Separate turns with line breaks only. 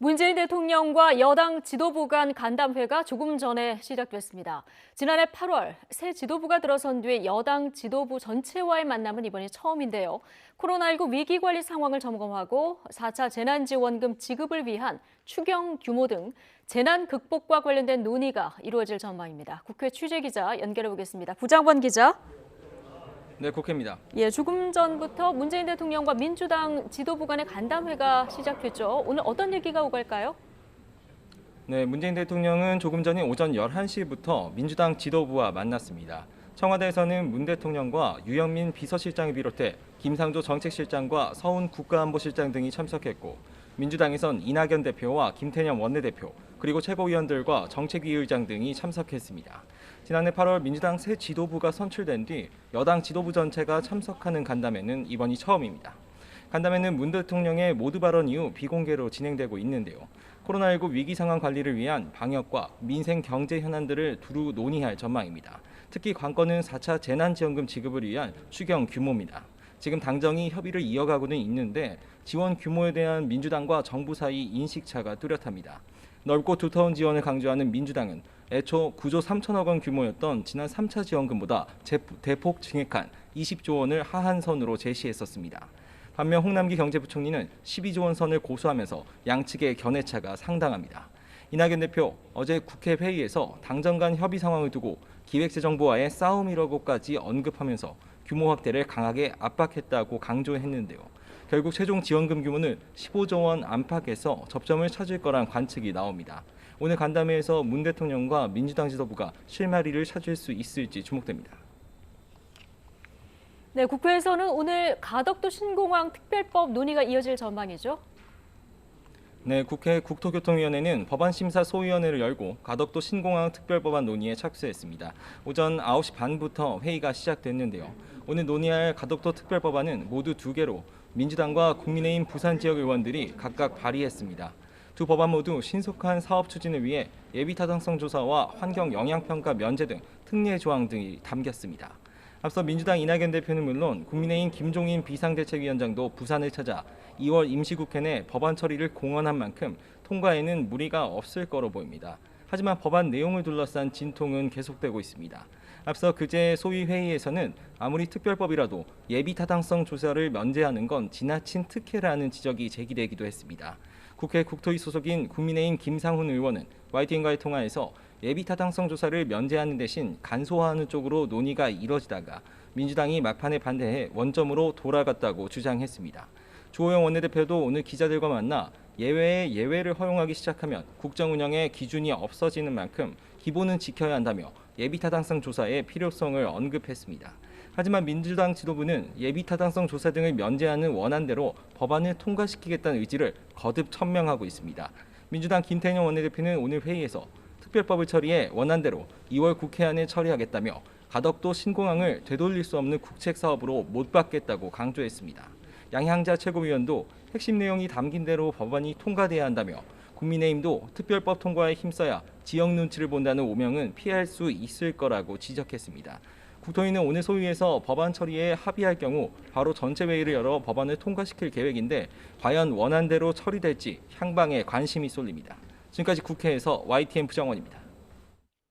문재인 대통령과 여당 지도부 간 간담회가 조금 전에 시작됐습니다. 지난해 8월 새 지도부가 들어선 뒤 여당 지도부 전체와의 만남은 이번이 처음인데요. 코로나19 위기 관리 상황을 점검하고 4차 재난지원금 지급을 위한 추경 규모 등 재난 극복과 관련된 논의가 이루어질 전망입니다. 국회 취재기자 연결해 보겠습니다. 구장원 기자.
네, 국회입니다.
조금 전부터 문재인 대통령과 민주당 지도부 간의 간담회가 시작됐죠. 오늘 어떤 얘기가 오갈까요?
네, 문재인 대통령은 조금 전인 오전 11시부터 민주당 지도부와 만났습니다. 청와대에서는 문 대통령과 유영민 비서실장을 비롯해 김상조 정책실장과 서훈 국가안보실장 등이 참석했고, 민주당에선 이낙연 대표와 김태년 원내대표, 그리고 최고위원들과 정책위 의장 등이 참석했습니다. 지난해 8월 민주당 새 지도부가 선출된 뒤 여당 지도부 전체가 참석하는 간담회는 이번이 처음입니다. 간담회는 문 대통령의 모두 발언 이후 비공개로 진행되고 있는데요. 코로나19 위기 상황 관리를 위한 방역과 민생 경제 현안들을 두루 논의할 전망입니다. 특히 관건은 4차 재난지원금 지급을 위한 추경 규모입니다. 지금 당정이 협의를 이어가고는 있는데 지원 규모에 대한 민주당과 정부 사이 인식차가 뚜렷합니다. 넓고 두터운 지원을 강조하는 민주당은 애초 9조 3천억 원 규모였던 지난 3차 지원금보다 대폭 증액한 20조 원을 하한선으로 제시했었습니다. 반면 홍남기 경제부총리는 12조 원 선을 고수하면서 양측의 견해차가 상당합니다. 이낙연 대표 어제 국회 회의에서 당정 간 협의 상황을 두고 기획재정부와의 싸움이라고까지 언급하면서 규모 확대를 강하게 압박했다고 강조했는데요. 결국 최종 지원금 규모는 15조 원 안팎에서 접점을 찾을 거란 관측이 나옵니다. 오늘 간담회에서 문 대통령과 민주당 지도부가 실마리를 찾을 수 있을지 주목됩니다.
네, 국회에서는 오늘 가덕도 신공항 특별법 논의가 이어질 전망이죠.
네, 국회 국토교통위원회는 법안심사 소위원회를 열고 가덕도 신공항 특별법안 논의에 착수했습니다. 오전 9시 반부터 회의가 시작됐는데요. 오늘 논의할 가덕도 특별법안은 모두 2개로 민주당과 국민의힘 부산 지역 의원들이 각각 발의했습니다. 두 법안 모두 신속한 사업 추진을 위해 예비타당성 조사와 환경 영향평가 면제 등 특례 조항 등이 담겼습니다. 앞서 민주당 이낙연 대표는 물론 국민의힘 김종인 비상대책위원장도 부산을 찾아 2월 임시국회 내 법안 처리를 공언한 만큼 통과에는 무리가 없을 거로 보입니다. 하지만 법안 내용을 둘러싼 진통은 계속되고 있습니다. 앞서 그제 소위 회의에서는 아무리 특별법이라도 예비타당성 조사를 면제하는 건 지나친 특혜라는 지적이 제기되기도 했습니다. 국회 국토위 소속인 국민의힘 김상훈 의원은 YTN과의 통화에서 예비타당성 조사를 면제하는 대신 간소화하는 쪽으로 논의가 이뤄지다가 민주당이 막판에 반대해 원점으로 돌아갔다고 주장했습니다. 주호영 원내대표도 오늘 기자들과 만나 예외의 예외를 허용하기 시작하면 국정 운영에 기준이 없어지는 만큼 기본은 지켜야 한다며 예비타당성 조사의 필요성을 언급했습니다. 하지만 민주당 지도부는 예비타당성 조사 등을 면제하는 원안대로 법안을 통과시키겠다는 의지를 거듭 천명하고 있습니다. 민주당 김태년 원내대표는 오늘 회의에서 특별법을 처리해 원안대로 2월 국회 안에 처리하겠다며 가덕도 신공항을 되돌릴 수 없는 국책 사업으로 못 받겠다고 강조했습니다. 양향자 최고위원도 핵심 내용이 담긴 대로 법안이 통과돼야 한다며 국민의힘도 특별법 통과에 힘써야 지역 눈치를 본다는 오명은 피할 수 있을 거라고 지적했습니다. 국토위는 오늘 소위에서 법안 처리에 합의할 경우 바로 전체 회의를 열어 법안을 통과시킬 계획인데 과연 원안대로 처리될지 향방에 관심이 쏠립니다. 지금까지 국회에서 YTN 부정원입니다.